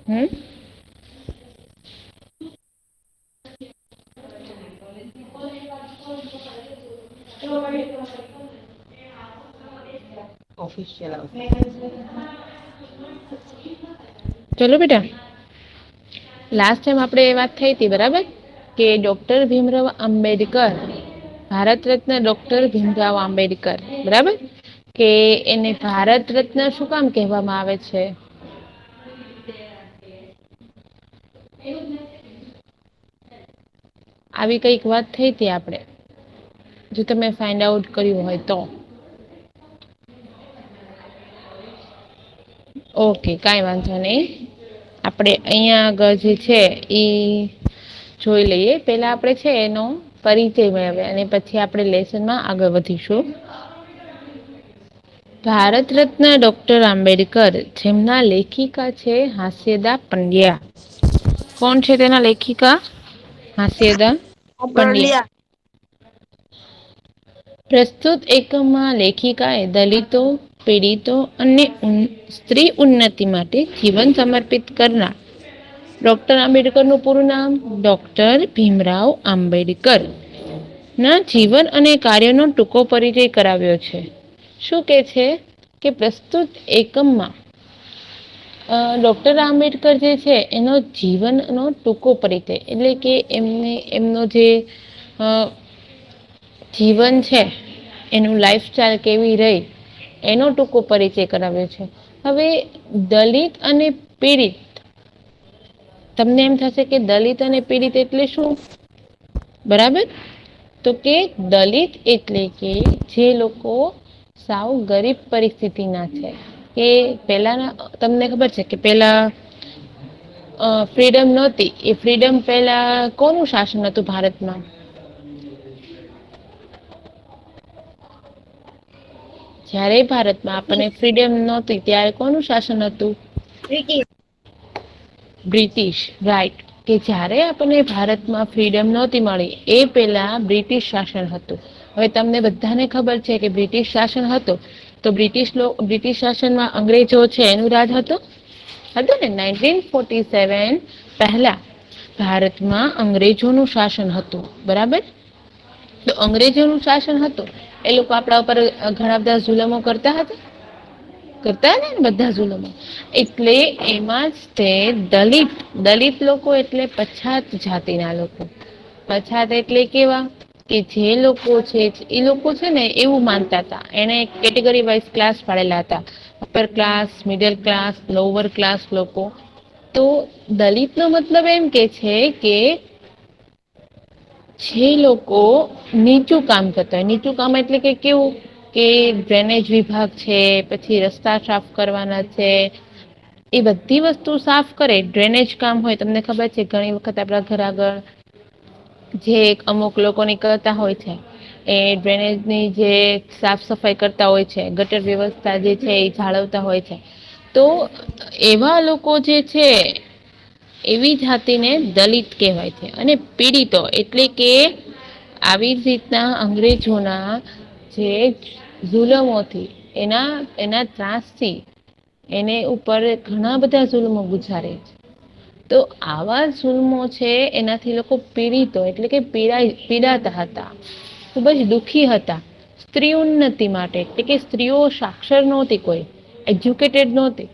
હમ official ચલો બેટા, last time આપણે એ વાત થઈ હતી બરાબર કે ડોક્ટર ભીમરાવ આંબેડકર, ભારત રત્ન ડોક્ટર ભીમરાવ આંબેડકર, બરાબર કે એને ભારત રત્ન શું કામ કહેવામાં આવે છે? આવી કઈક વાત થઈ હતી આપણે, જો તમે ફાઇન્ડ આઉટ કર્યું હોય તો. ઓકે, કઈ વાંધો નહી. આપણે અહીંયા આગળ જે છે ઈ જોઈ લઈએ. પેલા આપણે છે એનો પરિચય મેળવે અને પછી આપણે લેસનમાં આગળ વધીશું. ભારત રત્ન ડોક્ટર આંબેડકર, જેમના લેખિકા છે હાસ્યદા પંડ્યા. કોણ છે તેના લેખિકા? હાસ્યદા પંડ્યા. પ્રસ્તુત એકમમાં લેખિકાએ દલિતો, પીડિતો અને સ્ત્રી ઉન્નતિ માટે જીવન સમર્પિત કરનાર ડોક્ટર આંબેડકરનું પૂરું નામ ડોક્ટર ભીમરાવ આંબેડકર ના જીવન અને કાર્યનો ટૂંકો પરિચય કરાવ્યો છે. શું કે છે કે પ્રસ્તુત એકમમાં ડોક્ટર આંબેડકર જે છે એનો જીવનનો ટૂંકો પરિચય, એટલે કે એમનો જે જીવન છે એનું લાઈફ સ્ટાઈલ કેવી રહી એનો ટૂંકો પરિચય કરાવ્યો છે. હવે દલિત અને પીડિત, તમને એમ થશે કે દલિત અને પીડિત એટલે શું? બરાબર, તો કે દલિત એટલે કે જે લોકો સાવ ગરીબ પરિસ્થિતિના છે, કે પેલાના તમને ખબર છે કે પેલા ફ્રીડમ નહોતી, એ ફ્રીડમ પહેલા કોનું શાસન હતું ભારતમાં? જ્યારે ભારતમાં આપણને ફ્રીડમ નહોતી ત્યારે કોનું શાસન હતું? British, right. કે જ્યારે આપણને ભારતમાં ફ્રીડમ નહોતી મળી એ પહેલા બ્રિટિશ શાસન હતું. હવે તમને બધાને ખબર છે કે બ્રિટિશ શાસન હતું, તો બ્રિટિશ શાસનમાં અંગ્રેજો છે એનું રાજ હતું ને. 1947 પહેલા ભારતમાં અંગ્રેજોનું શાસન હતું, બરાબર. તો અંગ્રેજોનું શાસન હતું, એ લોકો આપણા ઉપર ઘણા બધા જુલમો કરતા હતા ને બધા જુલમો, એટલે એમાં જ તે દલિત લોકો એટલે પછાત જાતિના લોકો. પછાત એટલે કેવા? કે જે લોકો છે એ લોકો છે ને એવું માનતા હતા, એને કેટેગરી વાઈઝ ક્લાસ પાડેલા હતા, upper class, middle class, lower class લોકો. તો દલિત નો મતલબ એમ કે છે કે જે લોકો નીચું કામ કરતા હોય, નીચું કામ એટલે કે કેવું કે ડ્રેનેજ વિભાગ છે, પછી રસ્તા સાફ કરવાના છે, એ બધી વસ્તુ સાફ કરે. ડ્રેનેજ કામ હોય, તમને ખબર છે ઘણી વખત આપણા ઘર આગળ જે અમુક લોકો નીકળતા હોય છે એ ડ્રેનેજની જે સાફ સફાઈ કરતા હોય છે, ગટર વ્યવસ્થા જે છે એ જાળવતા હોય છે. તો એવા લોકો જે છે એવી જાતિને દલિત કહેવાય છે. અને પીડિતો એટલે કે આવી જ રીતના અંગ્રેજોના જે જુલમોથી, એના ત્રાસથી એને ઉપર ઘણા બધા જુલ્મો ગુજારે છે. તો આવા જુલ્મો છે એનાથી લોકો પીડિતો એટલે કે પીડાતા હતા, ખૂબ જ દુઃખી હતા. સ્ત્રી ઉન્નતિ માટે, એટલે કે સ્ત્રીઓ સાક્ષર નહોતી, કોઈ એજ્યુકેટેડ નહોતી,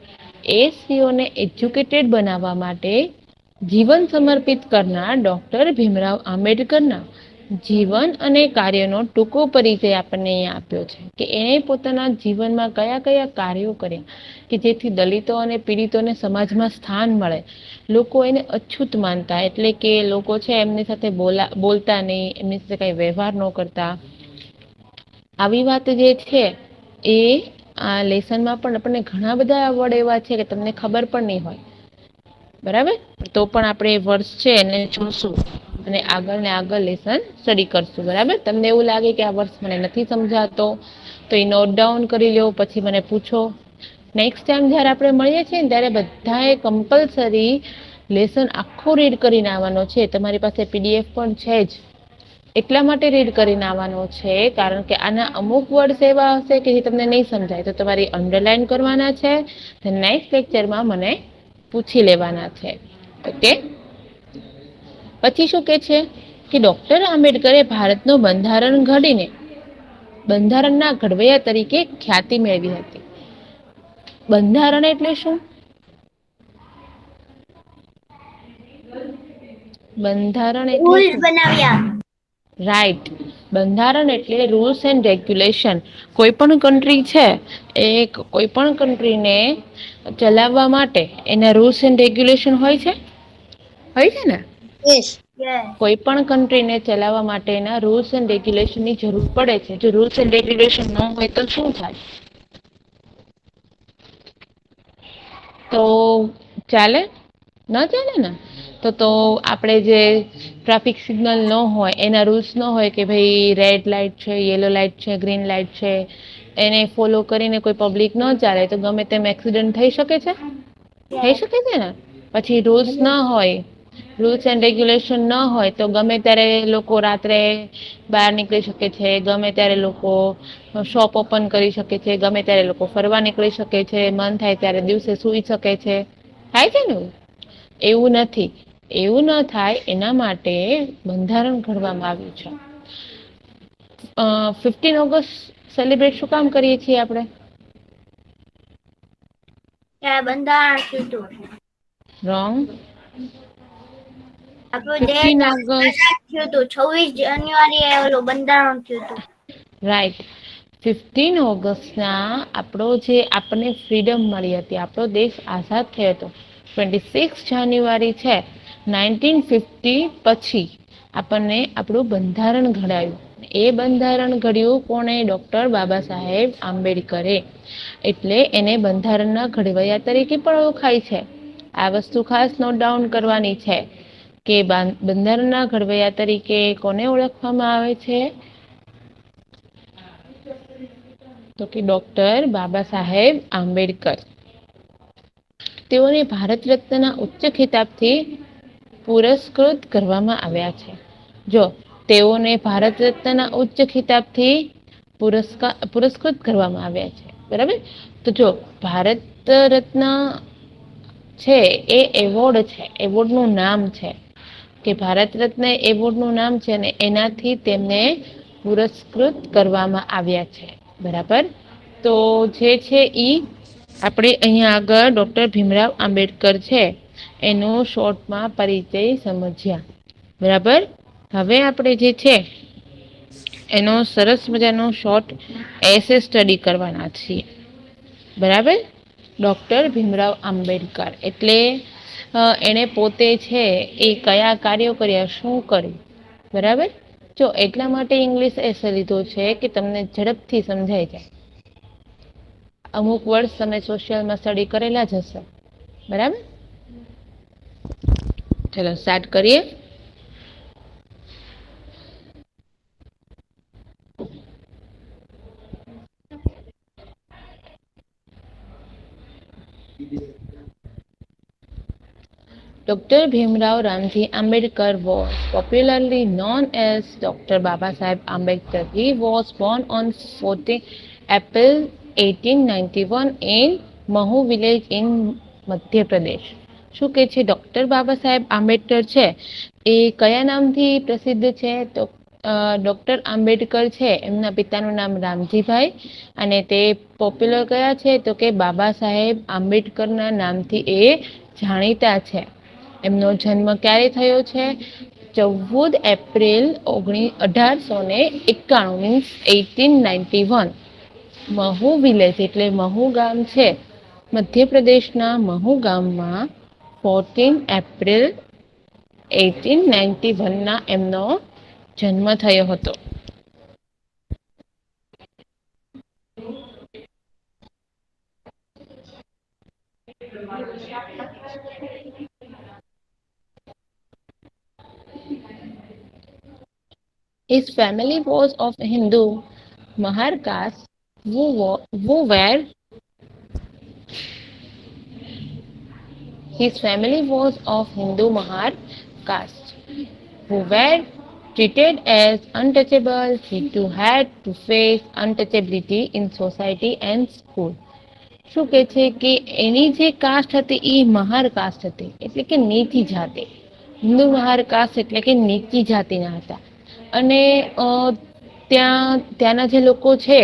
એ સ્ત્રીઓને એજ્યુકેટેડ બનાવવા માટે જીવન સમર્પિત કરનાર ડોક્ટર ભીમરાવ આંબેડકરના જીવન અને કાર્યનો ટૂંકો પરિચય આપણને અહીંયા આપ્યો છે, કે એણે પોતાના જીવનમાં કયા કયા કાર્યો કર્યા કે જેથી દલિતો અને પીડિતોને સમાજમાં સ્થાન મળે. લોકો એને અછૂત માનતા, એટલે કે લોકો છે એમની સાથે બોલતા નહીં, એમની સાથે કઈ વ્યવહાર ન કરતા. આવી વાત જે છે એ આ લેસનમાં પણ આપણને ઘણા બધા વર્ડ એવા છે કે તમને ખબર પણ નહીં હોય, બરાબર. તો પણ આપણે વર્ષ છે એને જોશું અને આગળ ને આગળ લેસન સ્ટડી કરશું, બરાબર. તમને એવું લાગે કે આ વર્ષ મને નથી સમજાતો તો એ નોટ ડાઉન કરી લો, પછી મને પૂછો. નેક્સ્ટ ટાઈમ જયારે આપણે મળીએ છીએ ને ત્યારે બધાએ કમ્પલસરી લેસન આખો રીડ કરીને આવવાનો છે. તમારી પાસે પીડીએફ પણ છે જ, એટલા માટે રીડ કરીને આવવાનો છે કારણ કે આના અમુક વર્ડ્સ એવા હશે કે જે તમને નહીં સમજાય, તો તમારે અંડરલાઈન કરવાના છે. નેક્સ્ટ લેક્ચરમાં મને પૂછી લેવાના છે. ઓકે, પછી શું કે છે કે ડોક્ટર આંબેડકરે ભારતનું બંધારણ ઘડીને બંધારણના ઘડવૈયા તરીકે ખ્યાતિ મેળવી હતી. બંધારણ એટલે શું? બંધારણ એટલે રૂલ્સ શું? બનાવ્યા. રાઈટ. બંધારણ એટલે રૂલ્સ એન્ડ રેગ્યુલેશન. કોઈ પણ કન્ટ્રી છે એ કોઈ પણ કન્ટ્રીને ચલાવવા માટે એના રૂલ્સ એન્ડ રેગ્યુલેશન હોય છે ને. કોઈ પણ કન્ટ્રીને ચલાવવા માટેના રૂલ્સ એન્ડ રેગ્યુલેશનની જરૂર પડે છે. જો રૂલ્સ એન્ડ રેગ્યુલેશન ન હોય તો શું થાય? તો ચાલે? ન ચાલે ને. તો આપણે જે ટ્રાફિક સિગ્નલ ન હોય, એના રૂલ્સ ન હોય કે ભાઈ રેડ લાઈટ છે, યલો લાઈટ છે, ગ્રીન લાઈટ છે, એને ફોલો કરીને કોઈ પબ્લિક ન ચાલે તો ગમે તેમ એક્સિડન્ટ થઈ શકે છે? થઈ શકે છે ને. પછી રૂલ્સ ના હોય, રૂલ્સ એન્ડ રેગ્યુલેશન ન હોય તો ગમે ત્યારે લોકો રાત્રે બહાર નીકળી શકે છે, ગમે ત્યારે લોકો શોપ ઓપન કરી શકે છે, ગમે ત્યારે લોકો ફરવા નીકળી શકે છે, મન થાય ત્યારે દિવસે સુઈ શકે છે. થાય છે ને? એવું નથી. એવું ન થાય એના માટે બંધારણ ઘડવામાં આવ્યું છે. 15 ઓગસ્ટ સેલિબ્રેટ શું કામ કરીએ છીએ આપણે? બંધારણ થયું. રોંગ. આપણું દેશ 15 આઝાદ ઓગસ્ટ થયું હતું. 26 જાન્યુઆરી ઓલું બંધારણ થયું હતું. રાઈટ. 15 ઓગસ્ટના આપણને ફ્રીડમ મળી હતી, આપણો દેશ આઝાદ થયો હતો. 26 જાન્યુઆરી છે 1950 પછી આપણને આપણું બંધારણ ઘડાયું. એ બંધારણ ઘડ્યું કોણે? ડોક્ટર બાબા સાહેબ આંબેડકરે. એટલે એને બંધારણના ઘડવૈયા તરીકે પણ ઓળખાય છે. આ વસ્તુ ખાસ નોટ ડાઉન કરવાની છે કે બંધારણના ઘડવૈયા તરીકે કોને ઓળખવામાં આવે છે? તો કે ડોક્ટર બાબા સાહેબ આંબેડકર. તેઓને ભારત રત્નના ઉચ્ચ ખિતાબથી પુરસ્કૃત કરવામાં આવ્યા છે. જો તેઓને ભારત રત્નના ઉચ્ચ ખિતાબથી પુરસ્કૃત કરવામાં આવ્યા છે. બરાબર. તો જો ભારત રત્ન છે એ એવોર્ડ છે, એવોર્ડનું નામ છે કે ભારત રત્ન એવોર્ડનું નામ છે ને એનાથી તેમને પુરસ્કૃત કરવામાં આવ્યા છે. બરાબર. તો જે છે ઈ આપણે અહીંયા આગળ ડોક્ટર ભીમરાવ આંબેડકર છે એનો શોર્ટમાં પરિચય સમજ્યા. બરાબર. હવે આપણે જે છે એનો સરસ મજાનો શોર્ટ એસે સ્ટડી કરવાના છીએ. બરાબર. ડોક્ટર ભીમરાવ આંબેડકર એટલે એને પોતે છે એ કયા કાર્યો કર્યા, શું કર્યું. બરાબર. જો એટલા માટે ઇંગ્લિશ એસે લીધો છે કે તમને ઝડપથી સમજાઈ જાય. અમુક વર્ડ્સ તમે સોશિયલમાં સ્ટડી કરેલા જ હશે. બરાબર. ચલો સ્ટાર્ટ કરીએ. Dr. Bhimrao Ramji Ambedkar was popularly known as Dr. Babasaheb Ambedkar. He was born on 14 April 1891 in Mahu village in Madhya Pradesh. શું કે છે? ડોક્ટર બાબા સાહેબ આંબેડકર છે એ કયા નામથી પ્રસિદ્ધ છે? તો ડોક્ટર આંબેડકર છે એમના પિતાનું નામ રામજીભાઈ અને તે પોપ્યુલર કયા છે? તો કે બાબા સાહેબ આંબેડકરના નામથી એ જાણીતા છે. એમનો જન્મ ક્યારે થયો છે? 14 એપ્રિલ 1891 મીન્સ 1891. મહુ વિલેજ એટલે મહુ ગામ છે મધ્યપ્રદેશના મહુ ગામમાં 14 એપ્રિલ 1891 એમનો જન્મ થયો હતો. His family was of Hindu Mahar caste who were His family was of Hindu Mahar caste who were treated as untouchable. He too had to face untouchability in society and school. શું કે છે કે એની જે cast હતી એ મહાર cast હતી, એટલે કે નીચી જાતિ. હિન્દુ મહાર કાસ્ટ એટલે કે નીચી જાતિના હતા. અને ત્યાંના જે લોકો છે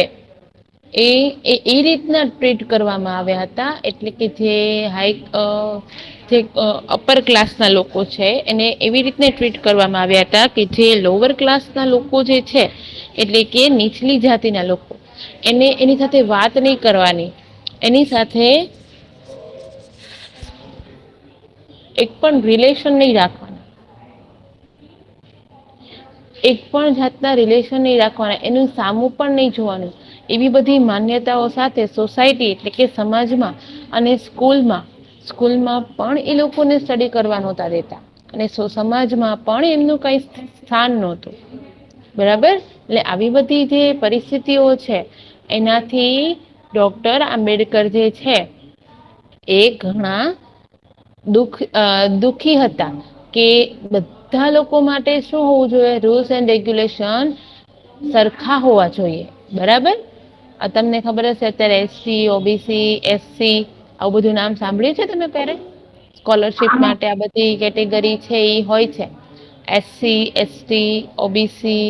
એ રીતના ટ્રીટ કરવામાં આવ્યા હતા, એટલે કે જે અપર ક્લાસના લોકો છે એને એવી રીતને ટ્રીટ કરવામાં આવ્યા હતા કે જે લોઅર ક્લાસના લોકો જે છે, એટલે કે નીચલી જાતિના લોકો, એની સાથે વાત નહીં કરવાની, એની સાથે એક પણ રિલેશન નહીં રાખવાના, એક પણ જાતના રિલેશન નહીં રાખવાના, એનું સામું પણ નહીં જોવાનું. એવી બધી માન્યતાઓ સાથે સોસાયટી એટલે કે સમાજમાં અને સ્કૂલમાં પણ એ લોકોને સ્ટડી કરવા નહોતા દેતા, અને સમાજમાં પણ એમનું કઈ સ્થાન નહોતું. બરાબર? એટલે આવી બધી જે પરિસ્થિતિઓ છે એનાથી ડોક્ટર આંબેડકર જે છે એ ઘણા દુઃખી હતા કે બધા લોકો માટે શું હોવું જોઈએ, રૂલ્સ એન્ડ રેગ્યુલેશન સરખા હોવા જોઈએ. બરાબર? તમને ખબર હશે અત્યારે એસસી, ઓબીસી, એસસી આવું બધું નામ સાંભળ્યું છે તમે પહેરે? સ્કોલરશિપ માટે આ બધી કેટેગરી છે એ હોય છે. એસસી, એસટી, ઓબીસી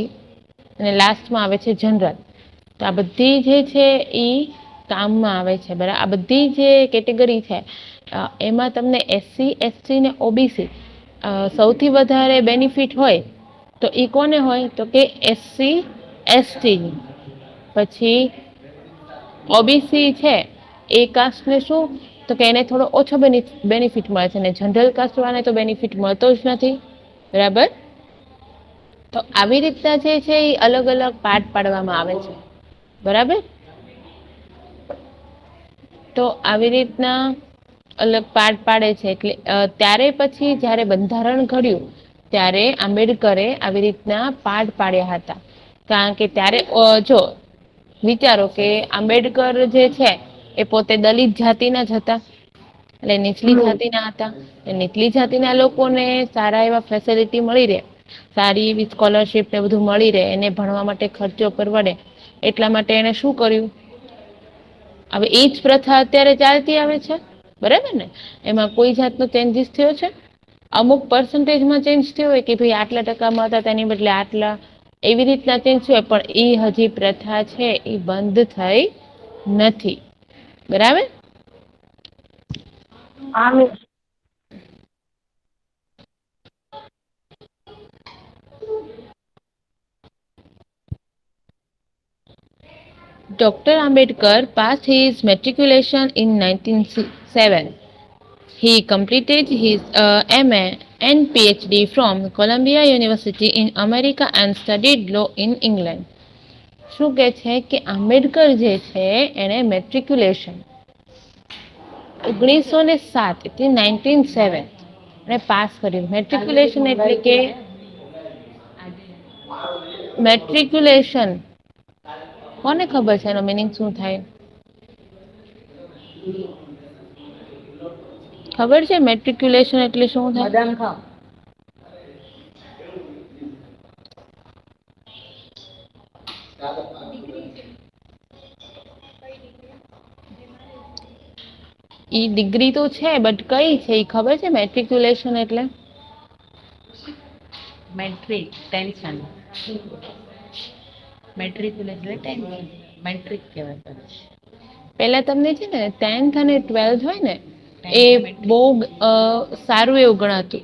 અને લાસ્ટમાં આવે છે જનરલ. તો આ બધી જે છે એ કામમાં આવે છે. બરાબર? આ બધી જે કેટેગરી છે એમાં તમને એસસી, એસટી ને ઓબીસી સૌથી વધારે બેનિફિટ હોય તો એ કોને હોય? તો કે એસસી, એસટી. પછી ઓબીસી છે એ કાસ્ટને શું, તો કે એને થોડો ઓછો બેનિફિટ મળે છે, અને જનરલ કાસ્ટ વાળાને તો બેનિફિટ મળતો જ નથી. બરાબર? તો આવી રીતના જે છે એ અલગ અલગ પાર્ટ પાડવામાં આવે છે. બરાબર? તો આવી રીતના અલગ પાર્ટ પાડે છે. એટલે ત્યારે પછી જ્યારે બંધારણ ઘડ્યું ત્યારે આંબેડકરે આવી રીતના પાર્ટ પાડ્યા હતા. કારણ કે ત્યારે જો વિચારો કે આંબેડકર જે છે એ પોતે દલિત જાતિના જ હતા, એટલે નીચલી જાતિના હતા. નીચલી જાતિના લોકોને સારા એવા ફેસિલિટી મળી રહે, સારી એવી સ્કોલરશીપ ને બધું મળી રહે, એને ભણવા માટે ખર્ચો પરવડે, એટલા માટે એને શું કર્યું? હવે એ જ પ્રથા અત્યારે ચાલતી આવે છે. બરાબર ને? એમાં કોઈ જાતનો ચેન્જીસ થયો છે? અમુક પર્સન્ટેજમાં ચેન્જ થયો હોય કે ભાઈ આટલા ટકામાં હતા તેની બદલે આટલા, એવી રીતના ચેન્જ થયો, પણ એ હજી પ્રથા છે એ બંધ થઈ નથી. બરાબર? Dr. Ambedkar passed his matriculation in 1907. He completed his MA and PhD from Columbia University in America and studied law in England. શું કહે છે કે આંબેડકર જે છે એને મેટ્રિક્યુલેશન 1907 એટલે 1907 એને પાસ કર્યું. મેટ્રિક્યુલેશન એટલે કે મેટ્રિક્યુલેશન કોને ખબર છે એનો મિનિંગ શું થાય? ખબર છે મેટ્રિક્યુલેશન એટલે શું થાય? ઈ ડિગ્રી તો છે, બટ કઈ છે ઈ ખબર છે? મેટ્રિક્યુલેશન એટલે મેટ્રિક ટેન્શન, મેટ્રિક્યુલેશન એટલે ટેન્શન, મેટ્રિક કહેવાય. પહેલા તમને છે ને 10th અને 12th હોય ને એ બહુ સારું એવું ગણાતું.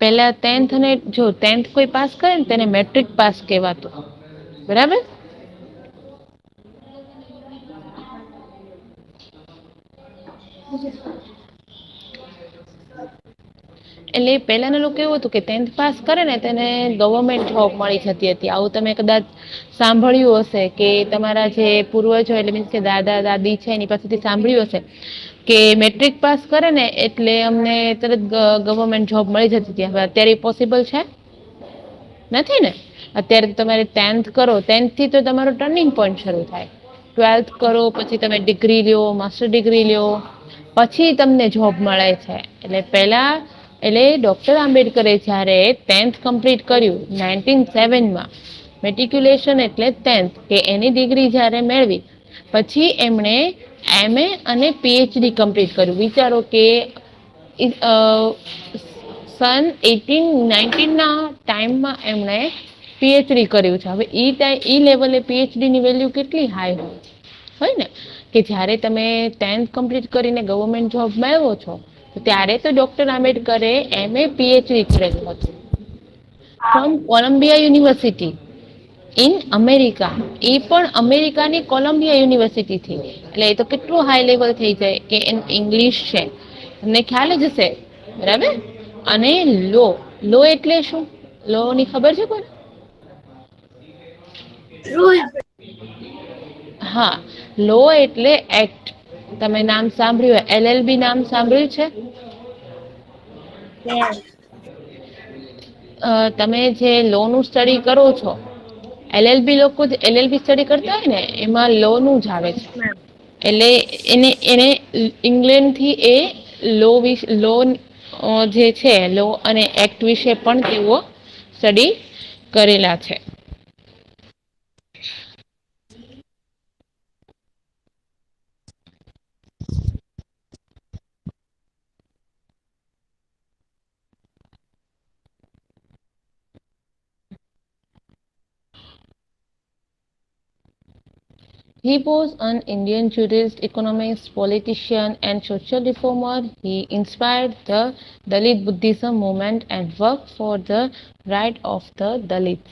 પહેલા 10th અને જો 10th કોઈ પાસ કરે ને તેને મેટ્રિક પાસ કહેવાતું. બરાબર? એટલે પહેલાના લોકો એવું હતું કે 10th પાસ કરે ને તેને ગવર્મેન્ટ જોબ મળી જતી હતી. આવું તમે કદાચ સાંભળ્યું હશે કે તમારા જે પૂર્વજો એટલે મીન્સ કે દાદા દાદી છે એની પાસેથી સાંભળ્યું હશે કે મેટ્રિક પાસ કરે ને એટલે અમને તરત ગવર્મેન્ટ જોબ મળી જતી હતી. હવે અત્યારે પોસિબલ છે નથી ને? અત્યારે તમારે 10th કરો, 10th થી તો તમારો ટર્નિંગ પોઈન્ટ શરૂ થાય. 12th કરો, પછી તમે ડિગ્રી લ્યો, માસ્ટર ડિગ્રી લ્યો, પછી તમને જોબ મળે છે. એટલે ડોક્ટર આંબેડકરે જ્યારે 10th કમ્પ્લીટ કર્યું 1907માં, મેટ્રિક્યુલેશન એટલે 10th, કે એની ડિગ્રી જ્યારે મેળવી પછી એમણે MA અને PhD કમ્પ્લીટ કર્યું. વિચારો કે સન 1819ના ટાઈમમાં એમણે PhD કર્યું છે. હવે ઈ લેવલે PhD ની વેલ્યુ કેટલી હાઈ હોય ને, કે જ્યારે તમે 10th કમ્પ્લીટ કરીને ગવર્મેન્ટ જોબ મેળવો છો તો ત્યારે તો ડોક્ટર આંબેડકરે MA PhD કરેલું હતું from Columbia university in America. એ પણ અમેરિકાની કોલંબિયા યુનિવર્સિટીથી. એટલે એ તો કેટલું હાઈ લેવલ થઈ જાય કે ઇંગ્લિશ છે, તમને ખ્યાલ જ હશે, બરાબર. અને લો એટલે શું? લો ની ખબર છે કોઈ? રૂલ્સ. હા, લો એટલે એક્ટ. તમે નામ સાંભળ્યું હોય, LLB નામ સાંભળ્યું છે? તમે જે લો નું સ્ટડી કરો છો, LLB લોકો LLB સ્ટડી કરતા હોય ને એમાં લો નું જ આવે છે. એટલે એને ઇંગ્લેન્ડ થી એ લો જે છે, લો અને એક્ટ વિશે પણ તેઓ સ્ટડી કરેલા છે. He was an Indian jurist, economist, politician, and social reformer. He inspired the Dalit Buddhism movement and worked for the right of the Dalits.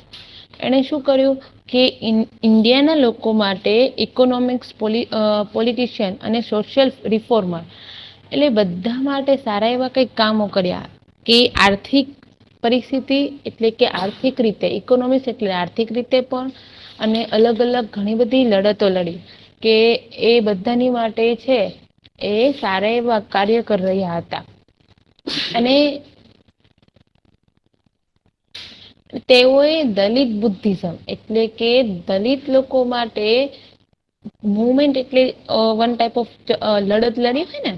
એણે શું કર્યું કે ઇન્ડિયાના લોકો માટે ઇકોનોમિક્સ, પોલિટિશિયન અને સોશિયલ રિફોર્મર, એટલે બધા માટે સારા એવા કંઈક કામો કર્યા કે આર્થિક પરિસ્થિતિ એટલે કે આર્થિક રીતે, ઇકોનોમિક્સ એટલે આર્થિક રીતે પણ, અને અલગ અલગ ઘણી બધી લડતો લડી કે એ બધાની માટે છે એ સારા એવા કાર્ય કરી રહ્યા હતા. અને તેઓએ દલિત બુદ્ધિઝમ એટલે કે દલિત લોકો માટે મુવમેન્ટ એટલે વન ટાઈપ ઓફ લડત લડી હોય ને,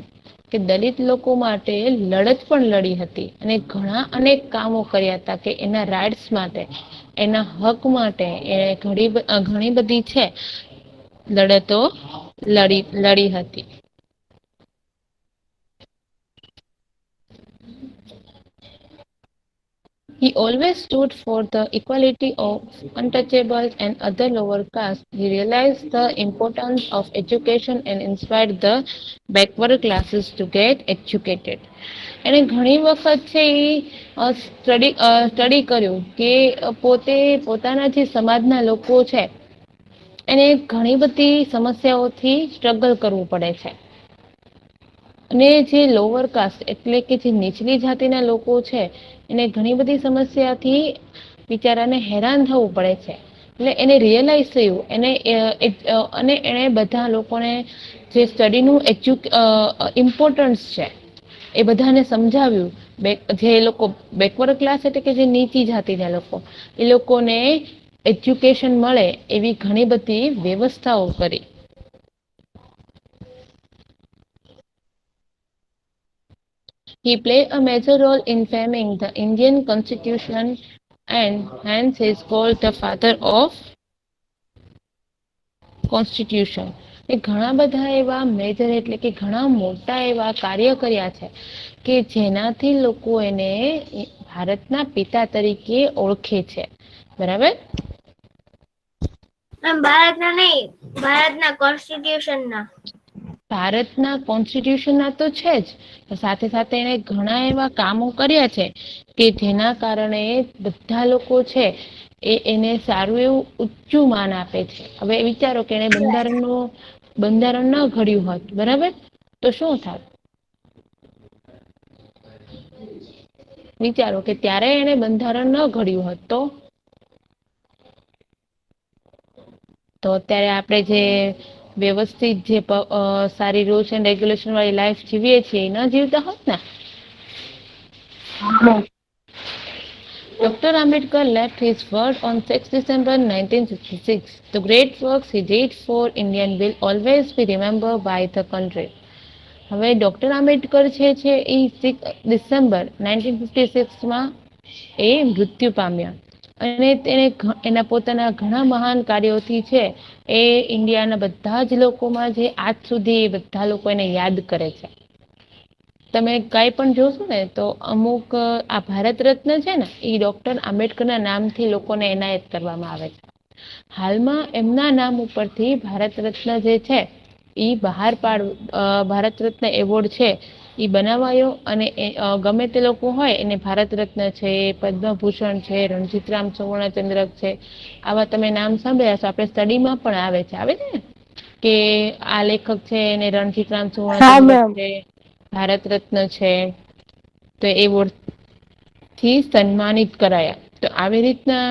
કે દલિત લોકો માટે લડત પણ લડી હતી અને ઘણા અનેક કામો કર્યા હતા કે એના રાઇટ્સ માટે, એના હક માટે એ ઘણી બધી છે લડતો લડી હતી. He always stood for the equality of untouchables and other lower castes. He realized the importance of education and inspired the backward classes to get educated. એને ઘણી વખત છે એ સ્ટડી કર્યું કે પોતાના જે સમાજના લોકો છે એને ઘણી બધી સમસ્યાઓથી સ્ટ્રગલ કરવું પડે છે. અને જે લોઅર કાસ્ટ એટલે કે જે નીચલી જાતિના લોકો છે એને ઘણી બધી સમસ્યાથી બિચારાને હેરાન થવું પડે છે. એટલે એને રિયલાઇઝ થયું અને એને બધા લોકોને જે સ્ટડીનું ઇમ્પોર્ટન્સ છે એ બધાને સમજાવ્યું. જે લોકો બેકવર્ડ ક્લાસ એટલે કે જે નીચી જાતિના લોકો, એ લોકોને એજ્યુકેશન મળે એવી ઘણી બધી વ્યવસ્થાઓ કરી. He played a major role in framing the Indian Constitution and hence is called the father of Constitution. એ ઘણા બધા એવા મેજર એટલે કે ઘણા મોટા એવા કાર્ય કર્યા છે કે જેનાથી લોકો એને ભારતના પિતા તરીકે ઓળખે છે, બરાબર. ભારતના નહીં, ભારતના કોન્સ્ટિટ્યુશનના. ભારતના કોન્સ્ટિટ્યુશનના તો છે જ, સાથે સાથે એને ઘણા એવા કામો કર્યા છે કે જેના કારણે બધા લોકો છે એને સારું એવું ઊંચું માન આપે છે. હવે વિચારો કે એને બંધારણ ન ઘડ્યું હોત, બરાબર, તો શું થાત? વિચારો કે ત્યારે એને બંધારણ ન ઘડ્યું હોત તો અત્યારે આપણે જે વ્યવસ્થિત જે સારી રૂલ્સ એન્ડ રેગ્યુલેશન વાળી લાઈફ જીવીએ છીએ ન જીવતા હોત ને. Dr. Ambedkar left his word on 6 December 1966. The great works he did for Indian will always be remembered by the country. હવે ડોક્ટર આંબેડકર છે એ 6 ડિસેમ્બર 1956માં એ મૃત્યુ પામ્યા. અને તેને એના પોતાના ઘણા મહાન કાર્યોથી છે એ ઇન્ડિયાના બધા જ લોકોમાં જે આજ સુધી બધા લોકો એને યાદ કરે છે. તમે કાંઈ પણ જોશો ને તો અમુક આ ભારત રત્ન છે ને એ ડૉક્ટર આંબેડકરના નામથી લોકોને એનાયત કરવામાં આવે છે. હાલમાં એમના નામ ઉપરથી ભારત રત્ન જે છે એ ભારત રત્ન એવોર્ડ છે એ બનાવાયો, અને ગમે તે લોકો હોય એને ભારત રત્ન છે, પદ્મભૂષણ છે, રણજીતરામ સુવર્ણચંદ્રક છે, આવા તમે નામ સાંભળ્યા છો. આપણે સ્ટડીમાં પણ આવે છે ને કે આ લેખક છે એને રણજીતરામ સુવર્ણચંદ્રક છે, ભારત રત્ન છે, તો એવોર્ડ થી સન્માનિત કરાયા. તો આવી રીતના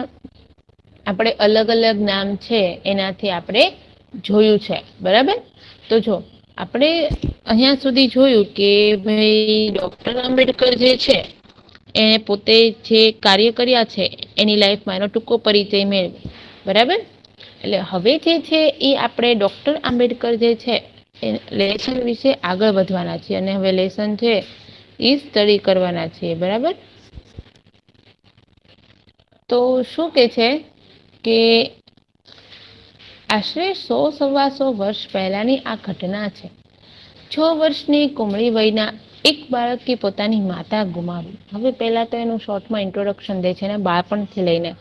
આપણે અલગ અલગ નામ છે એનાથી આપણે જોયું છે. બરાબર. તો જો આપણે અહીંયા સુધી જોયું કે ભાઈ ડૉક્ટર આંબેડકર જે છે એને પોતે જે કાર્ય કર્યા છે એની લાઈફમાં એનો ટૂંકો પરિચય મેળવ્યો. બરાબર. એટલે હવે જે છે એ આપણે ડૉક્ટર આંબેડકર જે છે એ લેસન વિશે આગળ વધવાના છીએ, અને હવે લેસન છે એ સ્ટડી કરવાના છીએ. બરાબર. તો શું કે છે કે આશરે 100-125 વર્ષ પહેલાની આ ઘટના છે. 6 વર્ષની કુમળી વયના એક બાળકે પોતાની માતા ગુમાવી. હવે પહેલા તો એનું શોર્ટમાં ઇન્ટ્રોડક્શન દે છે, એના બાળપણથી લઈને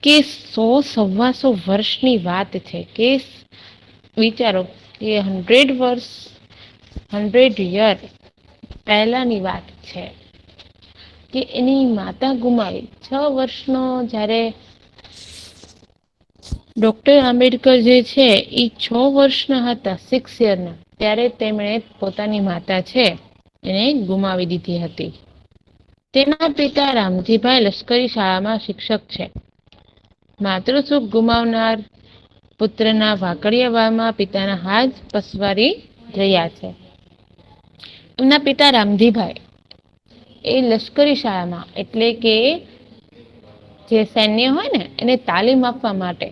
કે 100-125 વર્ષની વાત છે. કે વિચારો કે 100 વર્ષ 100 યર પહેલાની વાત છે કે એની માતા ગુમાવી. 6 વર્ષનો જ્યારે ડૉક્ટર આંબેડકર જે છે એ 6 વર્ષના હતા, 6 યરના, ત્યારે તેમણે પોતાની માતા છે એને ગુમાવી દીધી હતી. તેના પિતા રામજીભાઈ લશ્કરી શાળામાં શિક્ષક છે. માતૃસુખ ગુમાવનાર પુત્રના વાકડિયાવામાં પિતાના હાથ પસવારી રહ્યા છે. એમના પિતા રામજીભાઈ એ લશ્કરી શાળામાં, એટલે કે જે સૈન્ય હોય ને એને તાલીમ આપવા માટે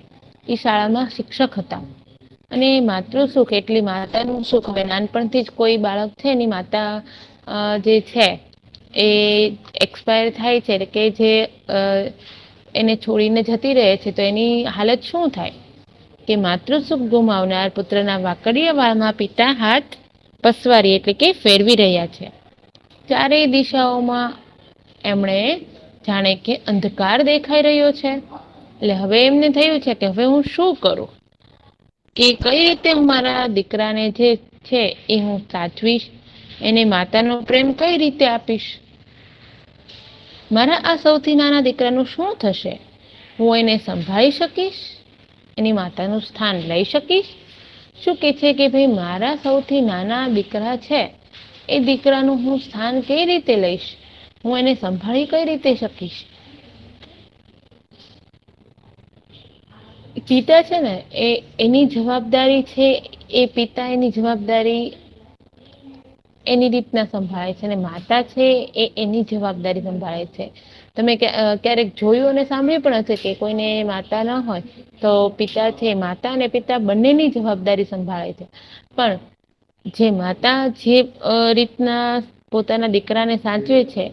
એ શાળામાં શિક્ષક હતા. અને માતૃસુખ એટલે માતાનું સુખ. હવે નાનપણથી જ કોઈ બાળક છે એની માતા જે છે એ એક્સપાયર થાય છે, એટલે કે જે એને છોડીને જતી રહે છે, તો એની હાલત શું થાય કે માતૃસુખ ગુમાવનાર પુત્રના વાકડિયા વાળમાં પિતા હાથ પસવારી એટલે કે ફેરવી રહ્યા છે. ચારેય દિશાઓમાં એમણે જાણે કે અંધકાર દેખાઈ રહ્યો છે. એટલે હવે એમને થયું છે કે હવે હું શું કરું, કે કઈ રીતે હું મારા દીકરાને જે છે એ હું સાચવીશ, એને માતાનો પ્રેમ કઈ રીતે આપીશ, મારા આ સૌથી નાના દીકરાનું શું થશે, હું એને સંભાળી શકીશ, એની માતાનું સ્થાન લઈ શકીશ? શું કે છે કે ભાઈ મારા સૌથી નાના દીકરા છે એ દીકરાનું હું સ્થાન કઈ રીતે લઈશ, હું એને સંભાળી કઈ રીતે શકીશ? પિતા છે ને એની જવાબદારી છે, એ પિતા એની જવાબદારી એની રીતના સંભાળે છે, અને માતા છે એ એની જવાબદારી સંભાળે છે. તમે ક્યારેક જોયું અને સાંભળ્યું પણ હશે કે કોઈને માતા ન હોય તો પિતા છે, માતા અને પિતા બંનેની જવાબદારી સંભાળે છે. પણ જે માતા જે રીતના પોતાના દીકરાને સાચવે છે,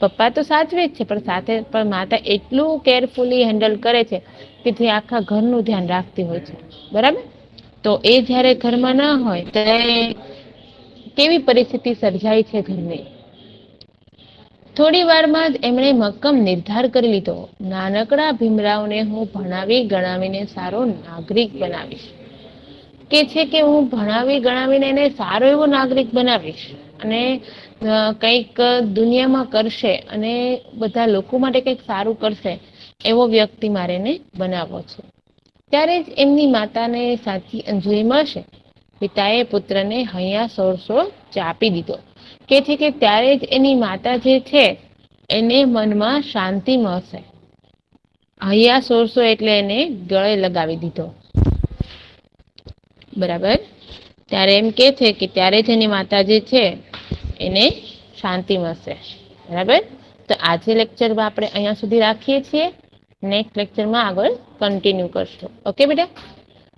પપ્પા તો સાચવે જ છે, પણ સાથે પણ માતા એટલું કેરફુલી હેન્ડલ કરે છે કે જે આખા ઘરનું ધ્યાન રાખતી હોય છે. બરાબર. તો એ જ્યારે ઘરમાં ના હોય ત્યારે કેવી પરિસ્થિતિ સર્જાય છે ઘરની. થોડી વારમાં જ એમણે મક્કમ નિર્ધાર કરી લીધો, નાનકડા ભીમરાવને હું ભણાવી ગણાવીને સારો નાગરિક બનાવીશ. કે છે કે હું ભણાવી ગણાવીને એને સારો એવો નાગરિક બનાવીશ, અને કંઈક દુનિયામાં કરશે, અને બધા લોકો માટે કંઈક સારું કરશે એવો વ્યક્તિ મારે એને બનાવવો છે. ત્યારે જ એમની માતાને સાચી અંજલિ મળશે. પિતાએ પુત્રને હૈયા સોળસો ચાપી દીધો. કે છે કે ત્યારે જ એની માતા જે છે એને મનમાં શાંતિ મળશે. હૈયા સોળસો એટલે એને ગળે લગાવી દીધો. બરાબર. ત્યારે એમ કે છે કે ત્યારે જ એની માતા જે છે એને શાંતિ મળશે. બરાબર. તો આજે લેક્ચરમાં આપણે અહીંયા સુધી રાખીએ છીએ. નેક્સ્ટ લેક્ચરમાં આગળ કન્ટિન્યુ કરશું. ઓકે બેટા.